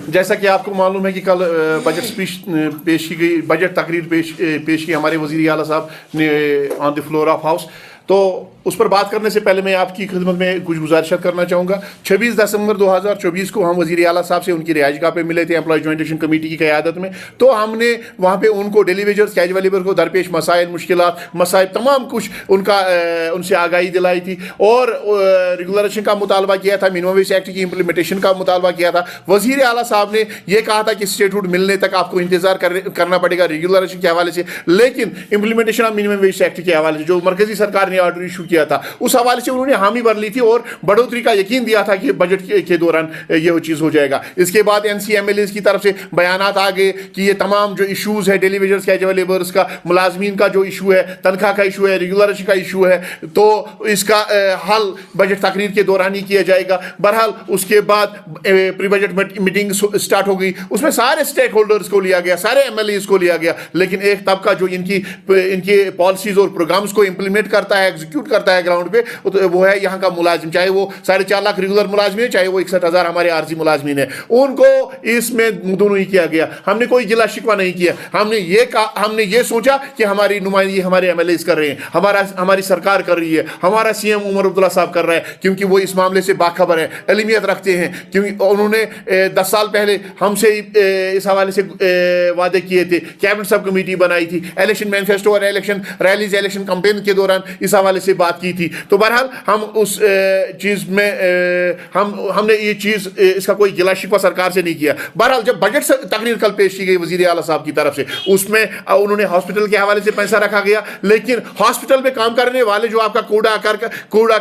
जैसा कि आपको मालूम है कि कल बजट स्पीच पेश की गई, बजट तकरीर पेश की हमारे वज़ीर आला साहब ने on the floor of house. तो उस पर बात करने से पहले मैं आपकी खिदमत में कुछ गुजारिश करना चाहूँगा। 26 दिसंबर 2024 को हम वज़ीर आला साहब से उनकी रिहाइशगाह पे मिले थे एम्प्लॉय जॉइंट एक्शन कमेटी की क़यादत में। तो हमने वहाँ पे उनको डेली वेजर्स कैजुअल लेबर को दरपेश मसाइल, मुश्किलात, मसाइब तमाम कुछ उनसे आगाही दिलाई थी और रेगुलरेशन का मुतालबा किया था, मिनिमम वेज एक्ट की इम्प्लीमेंटेशन का मुतालबा किया था। वज़ीर आला साहब ने यह कहा था कि स्टेटहुड मिलने तक आपको इंतजार करना पड़ेगा रेगुलरेशन के हवाले से, लेकिन implementation of minimum wage act के हवाले से जो मरकजी सरकार ने ऑर्डर इशू किया था उस हवाले से उन्होंने हामी भर ली थी और बढ़ोतरी का यकीन दिया था कि बजट के दौरान यह चीज़ हो जाएगा। इसके बाद NCMLAs की तरफ से बयानात आ गए कि ये तमाम जो इशूज़ है डेली वेजर्स कैजुअल लेबर्स का, मुलाजमीन का जो इशू है, तनख्वाह का इशू है, रेगुलरेशन का इशू है, तो इसका हल बजट तकरीर के दौरान ही किया जाएगा। बहरहाल उसके बाद प्री बजट मीटिंग स्टार्ट हो गई, उसमें सारे स्टेक होल्डर्स को लिया गया, सारे MLAs को लिया गया, लेकिन एक तबका जो इनकी पॉलिसीज़ और प्रोग्राम्स को इम्प्लीमेंट करता है, एग्जीक्यूट करता है ग्राउंड पे, तो वो है यहाँ का मुलाजिम, चाहे वो 4.5 लाख रेगुलर मुलाजमीन है, चाहे वो 61,000 हमारे आरजी मुलाजमीन है, उनको इसमें मुद्दों नहीं किया गया। हमने कोई गिला शिकवा नहीं किया। हमने ये सोचा कि हमारी नुमाइंदगी हमारे MLAs कर रहे हैं, हमारी सरकार कर रही है, हमारा CM उमर अब्दुल्ला साहब कर रहा है, क्योंकि वो इस मामले से बाखबर है, इल्मियत रखते हैं, क्योंकि उन्होंने 10 साल पहले हमसे इस हवाले से वादे किए थे, कैबिनेट सब कमेटी बनाई थी, इलेक्शन मैनिफेस्टो और इलेक्शन रैलीज, इलेक्शन कैंपेन के दौरान इस हवाले से बात की थी। तो बहरहाल हम उस चीज़ में हमने ये चीज़ इसका कोई गिला शिकवा सरकार से नहीं किया। बहरहाल जब बजट तकरीर कल पेश की गई वज़ीर आला साहब की तरफ से, उसमें उन्होंने हॉस्पिटल के हवाले से पैसा रखा गया, लेकिन हॉस्पिटल में काम करने वाले जो आपका कूड़ा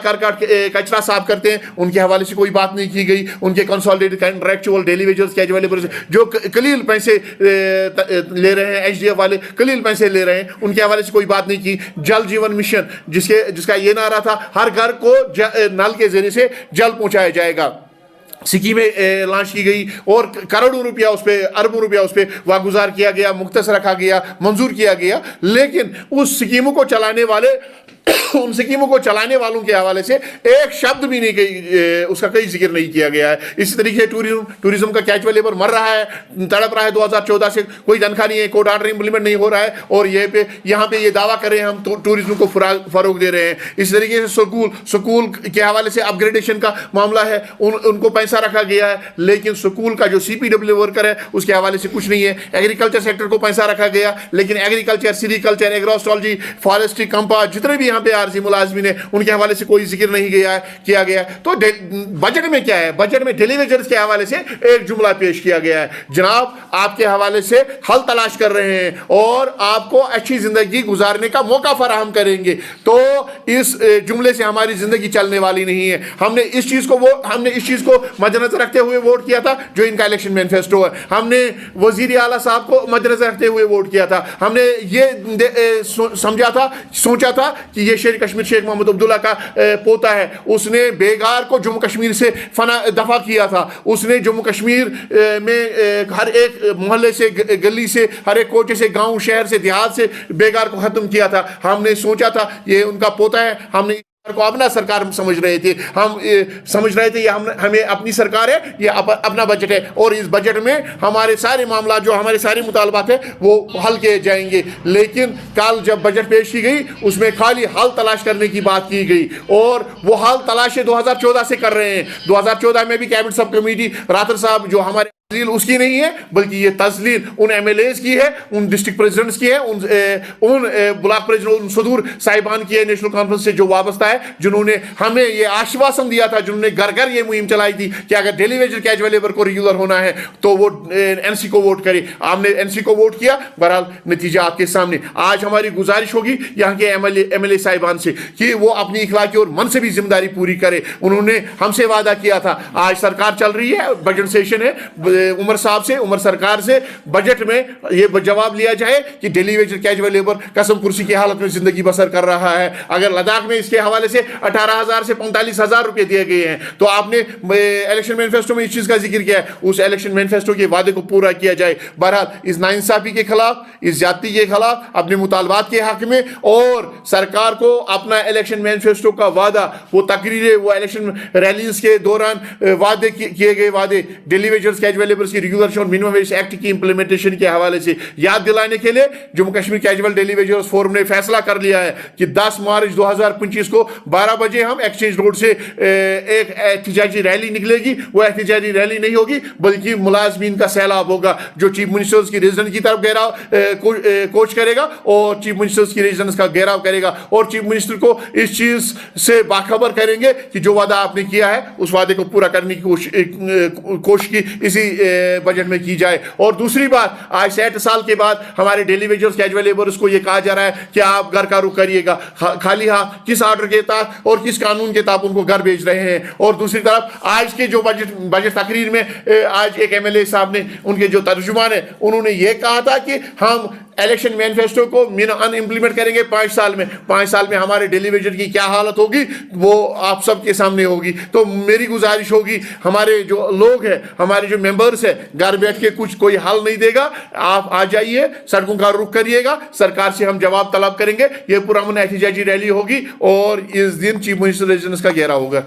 करकट कचरा साफ करते हैं उनके हवाले से कोई बात नहीं की गई। उनके consolidated contractual daily wagers casual labour जो कलील पैसे ले रहे हैं, HDF वाले कलील पैसे ले रहे हैं, उनके हवाले से कोई बात नहीं की। जल जीवन मिशन जिसका ये नारा था हर घर को नल के जरिए से जल पहुंचाया जाएगा, स्कीमें लॉन्च की गई और करोड़ों रुपया उस पर, अरबों रुपया उस पर वागुजार किया गया, मुख्तस रखा गया, मंजूर किया गया, लेकिन उस स्कीमों को चलाने वाले उन स्कीमों को चलाने वालों के हवाले से एक शब्द भी नहीं उसका कहीं जिक्र नहीं किया गया है। इसी तरीके से टूरिज्म का कैजुअल लेबर मर रहा है, तड़प रहा है, 2014 से कोई तनख्वाह नहीं है, कोर्ट ऑर्डर इंप्लीमेंट नहीं हो रहा है और यहाँ पे ये दावा कर रहे हैं हम टूरिज्म को फरोग दे रहे हैं। इसी तरीके से स्कूल के हवाले से अपग्रेडेशन का मामला है, उनको पैसा रखा गया है, लेकिन स्कूल का जो CPW वर्कर है उसके हवाले से कुछ नहीं है। एग्रीकल्चर सेक्टर को पैसा रखा गया, लेकिन एग्रीकल्चर, सीरीकल्चर, एग्रोस्ट्रोलॉजी, फॉरेस्ट्री, कंपा, जितने भी यहाँ पे आरजी मुलाजमीन है उनके हवाले से कोई जिक्र नहीं किया गया। तो बजट में क्या है? बजट में डेली वेजर्स के हवाले से एक जुमला पेश किया गया है, जनाब आपके हवाले से हल तलाश कर रहे हैं और आपको अच्छी जिंदगी गुजारने का मौका फराहम करेंगे। तो इस जुमले से हमारी जिंदगी चलने वाली नहीं है। हमने इस चीज को मद्देनजर रखते हुए वोट किया था जो इनका इलेक्शन मैनिफेस्टो है। हमने वजीर आला साहब को मद्देनजर रखते हुए वोट किया था। हमने ये सोचा था कि ये शेर कश्मीर शेख मोहम्मद अब्दुल्ला का पोता है, उसने बेगार को जम्मू कश्मीर से दफा किया था, उसने जम्मू कश्मीर में हर एक मोहल्ले से, गली से, हर एक कोचे से, गांव, शहर से, देहात से बेगार को खत्म किया था। हमने सोचा था ये उनका पोता है, हमने को अपना सरकार समझ रहे थे, हम समझ रहे थे ये हमें अपनी सरकार है, ये अपना बजट है और इस बजट में हमारे सारे मामला जो हमारे सारे मुतालबात है वो हल किए जाएंगे। लेकिन कल जब बजट पेश की गई उसमें खाली हल तलाश करने की बात की गई और वो हल तलाश 2014 से कर रहे हैं। 2014 में भी कैबिनेट सब कमेटी रातर साहब जो हमारे तस्लील उसकी नहीं है, बल्कि ये तस्लील उन MLAs की है, उन डिस्ट्रिक्ट प्रेसिडेंट्स की है, उन ब्लॉक प्रेसिडेंट, उन सदूर साहिबान की है नेशनल कॉन्फ्रेंस से जो वाबस्ता है, जिन्होंने हमें ये आश्वासन दिया था, जिन्होंने घर घर ये मुहिम चलाई थी कि अगर डेली वेजर कैजुअल लेबर को रेगुलर होना है तो वो NC को वोट करे। हमने NC को वोट किया, बहरहाल नतीजा आपके सामने। आज हमारी गुजारिश होगी यहाँ के MLA साहिबान से कि वो अपनी इखलाकी और मन से भी जिम्मेदारी पूरी करे। उन्होंने हमसे वादा किया था, आज सरकार चल रही है, बजट सेशन है, उमर साहब से, उमर सरकार से बजट में ये जवाब लिया जाए कि डेली वेजर कैजुअल लेबर कसम कुर्सी की हालत में जिंदगी बसर कर रहा है। अगर लद्दाख में इसके हवाले से 18,000 से 45,000 रुपए दिए गए हैं तो आपने इलेक्शन मैनिफेस्टो में इस चीज का जिक्र किया है, उस इलेक्शन मैनिफेस्टो के वादे को पूरा किया जाए। बहरहाल इस नाइंसाफी के खिलाफ, इस ज्यादती के खिलाफ, अपने मुतालबात के हक में, और सरकार को अपना इलेक्शन मैनिफेस्टो का वादा, वो तकरीरें, वो इलेक्शन रैलीज के दौरान वादे किए गए वादे, डेली वेजर्स कैजुअल लेबर्स की रेगुलेशन और मिनिमम वेज एक्ट की इंप्लीमेंटेशन के हवाले से याद दिलाने के लिए Jammu Kashmir casual daily wagers forum ने फैसला कर लिया है कि 10 मार्च 2025 को 12 बजे हम एक्सचेंज रोड से एक एहतजाजी रैली निकलेगी। वो एहतजाजी रैली नहीं होगी बल्कि मुलाजमीन का सैलाब होगा जो चीफ मिनिस्टर्स की रेजिडेंस की तरफ घेराव कोच करेगा और चीफ मिनिस्टर्स की रेजिडेंस का घेराव करेगा और चीफ मिनिस्टर को इस चीज से बाखबर करेंगे कि जो वादा आपने किया है उस वादे को पूरा करने की कोशिश की इसी बजट में की जाए। और दूसरी बात, आज 60 साल के बाद हमारे डेली वेजर्स कैजुअल लेबर्स को यह कहा जा रहा है कि आप घर का रुख करिएगा, खाली हाँ किस ऑर्डर के तहत और किस कानून के तहत उनको घर भेज रहे हैं। और दूसरी तरफ आज के जो बजट तकरीर में आज एक एमएलए साहब ने, उनके जो तर्जुमान है, उन्होंने ये कहा था कि हम इलेक्शन मैनिफेस्टो को अनइम्प्लीमेंट करेंगे 5 साल में। 5 साल में हमारे डेली वेजर की क्या हालत होगी वो आप सबके सामने होगी। तो मेरी गुजारिश होगी, हमारे जो लोग हैं, हमारे जो मेंबर्स हैं, घर बैठ के कुछ कोई हल नहीं देगा, आप आ जाइए, सड़कों का रुख करिएगा, सरकार से हम जवाब तलब करेंगे। ये पुरअमन एहतजाजी रैली होगी और इस दिन चीफ मिनिस्टर रेजिडेंस का घेराव होगा।